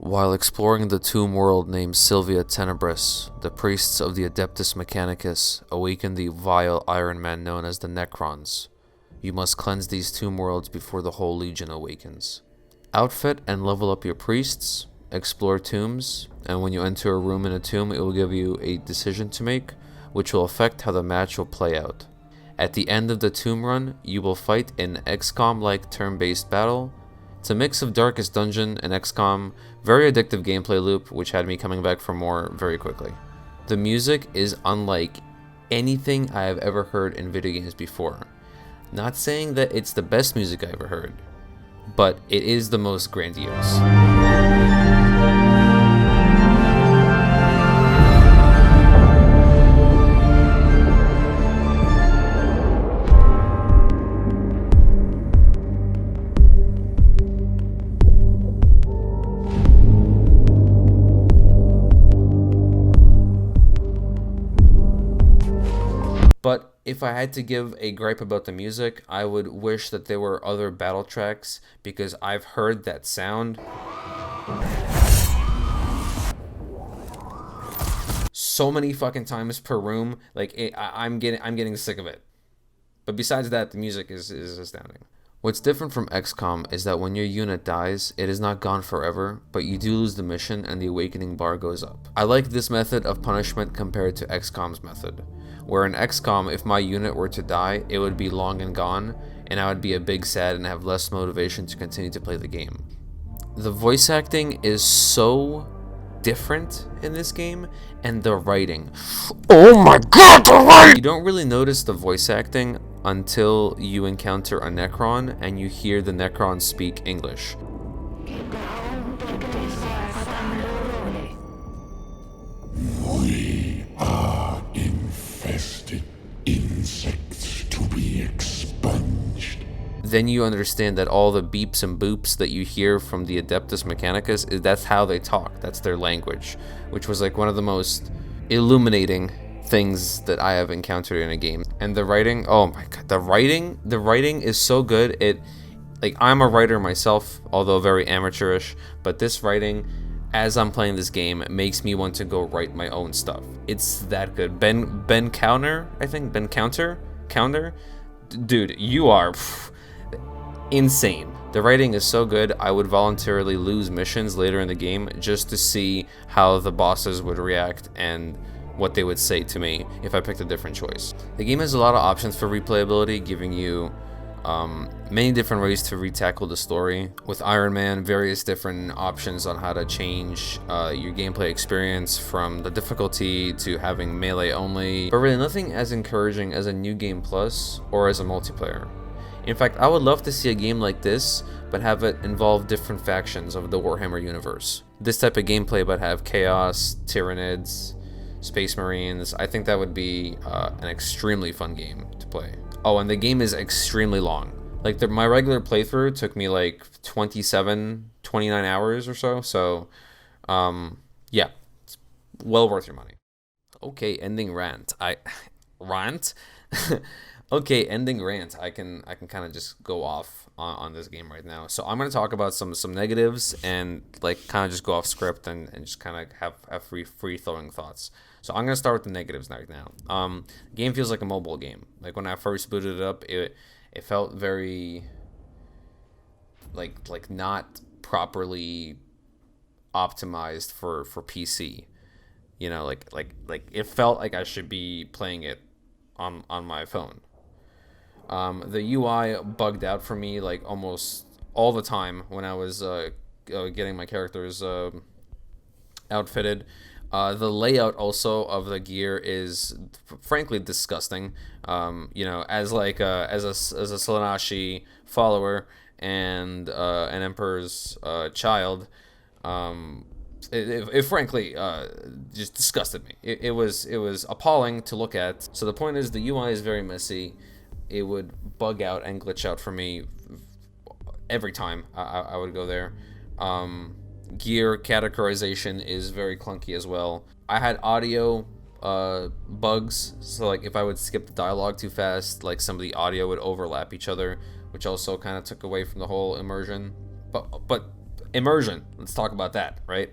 While exploring the tomb world named Sylvia Tenebris, the priests of the Adeptus Mechanicus awaken the vile Iron Man known as the Necrons. You must cleanse these tomb worlds before the whole Legion awakens. Outfit and level up your priests, explore tombs, and when you enter a room in a tomb, it will give you a decision to make, which will affect how the match will play out. At the end of the tomb run, you will fight an XCOM-like turn-based battle. It's a mix of Darkest Dungeon and XCOM, very addictive gameplay loop, which had me coming back for more very quickly. The music is unlike anything I have ever heard in video games before. Not saying that it's the best music I ever heard, but it is the most grandiose. But if I had to give a gripe about the music, I would wish that there were other battle tracks, because I've heard that sound so many fucking times per room. Like I'm getting sick of it. But besides that, the music is astounding. What's different from XCOM is that when your unit dies, it is not gone forever, but you do lose the mission and the awakening bar goes up. I like this method of punishment compared to XCOM's method, where in XCOM, if my unit were to die, it would be long and gone, and I would be a big sad and have less motivation to continue to play the game. The voice acting is so different in this game, and the writing. Oh my god, the writing! You don't really notice the voice acting until you encounter a Necron and you hear the Necron speak English. We are infested insects to be expunged. Then you understand that all the beeps and boops that you hear from the Adeptus Mechanicus, that's how they talk. That's their language, which was like one of the most illuminating things that I have encountered in a game. And the writing, oh my god, the writing is so good. Like, I'm a writer myself, although very amateurish, but this writing, as I'm playing this game, makes me want to go write my own stuff. It's that good. Ben Counter, I think, Ben Counter, dude, you are insane. The writing is so good, I would voluntarily lose missions later in the game just to see how the bosses would react and what they would say to me if I picked a different choice. The game has a lot of options for replayability, giving you many different ways to retackle the story. With Iron Man, various different options on how to change your gameplay experience, from the difficulty to having melee only, but really nothing as encouraging as a new game plus or as a multiplayer. In fact, I would love to see a game like this, but have it involve different factions of the Warhammer universe. This type of gameplay, but have Chaos, Tyranids, Space Marines. I think that would be an extremely fun game to play. Oh, and the game is extremely long. Like, my regular playthrough took me like 29 hours or so. So, yeah, it's well worth your money. Okay, ending rant. Rant? Okay, ending rant. I can kind of just go off on this game right now. So I'm gonna talk about some negatives and like kind of just go off script and just kind of have free flowing thoughts. So I'm gonna start with the negatives right now. Game feels like a mobile game. Like when I first booted it up, it felt very like not properly optimized for PC. You know, like it felt like I should be playing it on my phone. The UI bugged out for me like almost all the time when I was getting my characters outfitted. The layout also of the gear is frankly disgusting. You know, as a Selanashi follower and an Emperor's child, it frankly just disgusted me. It was appalling to look at. So the point is, the UI is very messy. It would bug out and glitch out for me every time I would go there. Gear categorization is very clunky as well. I had audio bugs, so like if I would skip the dialogue too fast, like some of the audio would overlap each other, which also kind of took away from the whole immersion. But immersion. Let's talk about that, right?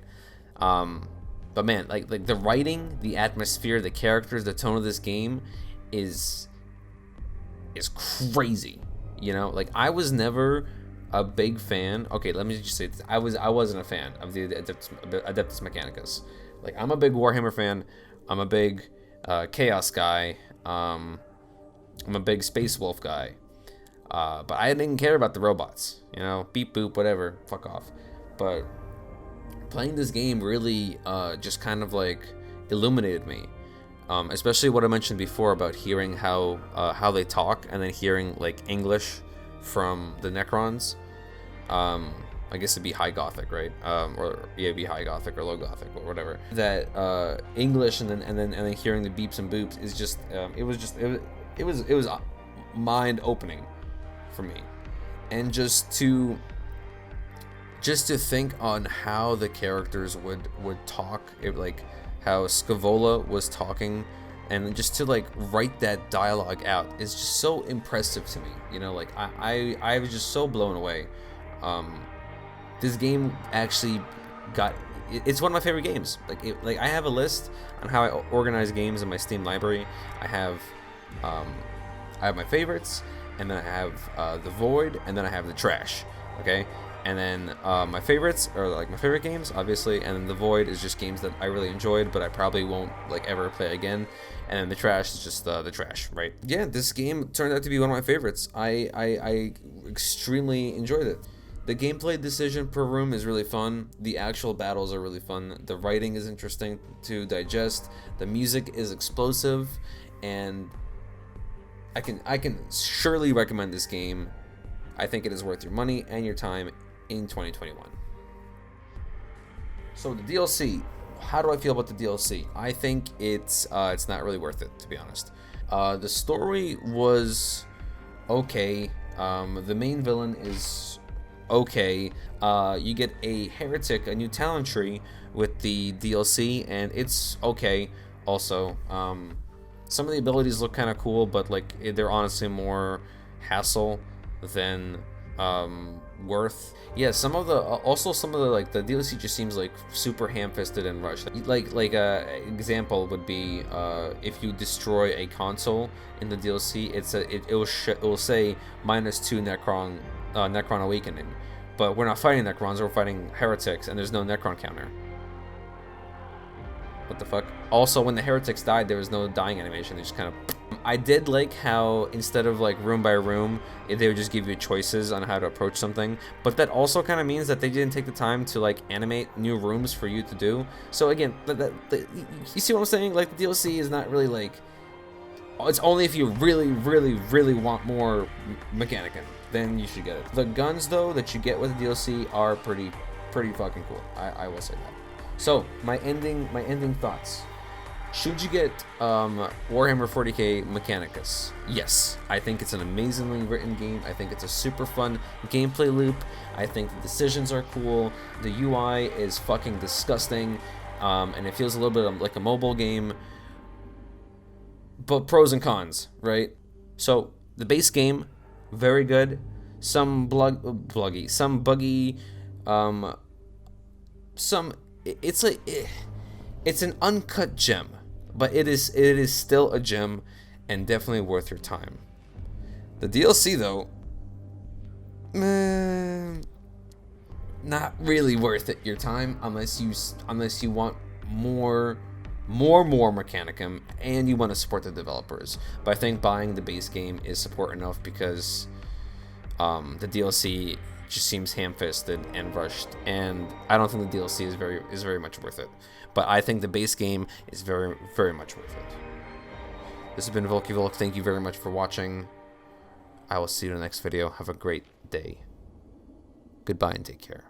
But man, like the writing, the atmosphere, the characters, the tone of this game is crazy. You know, like I was never a big fan. Okay, let me just say this. I wasn't a fan of the Adeptus Mechanicus. Like I'm a big Warhammer fan. I'm a big Chaos guy. I'm a big Space Wolf guy. But I didn't care about the robots. You know, beep boop, whatever, fuck off. But playing this game really just kind of like illuminated me. Especially what I mentioned before about hearing how they talk, and then hearing like English from the Necrons. I guess it'd be High Gothic, right? Or yeah, it'd be High Gothic or Low Gothic or whatever. That English and then hearing the beeps and boops is just it was mind opening for me, and just to think on how the characters would talk, like how Scavola was talking, and just to like write that dialogue out is just so impressive to me. You know, like I was just so blown away. This game actually it's one of my favorite games. Like I have a list on how I organize games in my Steam library. I have my favorites, and then I have the Void, and then I have the trash. Okay. And then my favorites are like my favorite games, obviously, and then the Void is just games that I really enjoyed, but I probably won't like ever play again. And then the trash is just the trash, right? Yeah, this game turned out to be one of my favorites. I extremely enjoyed it. The gameplay decision per room is really fun. The actual battles are really fun. The writing is interesting to digest. The music is explosive, and I can surely recommend this game. I think it is worth your money and your time in 2021. So the DLC, how do I feel about the DLC? I think it's not really worth it, to be honest. The story was okay. The main villain is okay. You get a heretic, a new talent tree with the DLC, and it's okay also. Some of the abilities look kind of cool, but like they're honestly more hassle than worth. Yeah, some of the like the DLC just seems like super ham-fisted and rushed. Like example would be if you destroy a console in the DLC, it will say -2 Necron awakening, but we're not fighting Necrons, we're fighting heretics, and there's no Necron counter. What the fuck? Also, when the heretics died, there was no dying animation. They just kind of... I did like how instead of like room by room, they would just give you choices on how to approach something. But that also kind of means that they didn't take the time to like animate new rooms for you to do. So again, you see what I'm saying? Like the DLC is not really like... It's only if you really, really, really want more Mechanicus, then you should get it. The guns though that you get with the DLC are pretty fucking cool. I will say that. So my ending thoughts. Should you get Warhammer 40k Mechanicus? Yes, I think it's an amazingly written game. I think it's a super fun gameplay loop. I think the decisions are cool. The UI is fucking disgusting, and it feels a little bit like a mobile game. But pros and cons, right? So the base game, very good. Some buggy. It's an uncut gem, but it is still a gem, and definitely worth your time. The DLC though, not really worth it your time unless you want more Mechanicum and you want to support the developers. But I think buying the base game is support enough, because the DLC just seems ham-fisted and rushed, and I don't think the DLC is very much worth it. But I think the base game is very, very much worth it. This has been Volky Volk. Thank you very much for watching. I will see you in the next video. Have a great day. Goodbye and take care.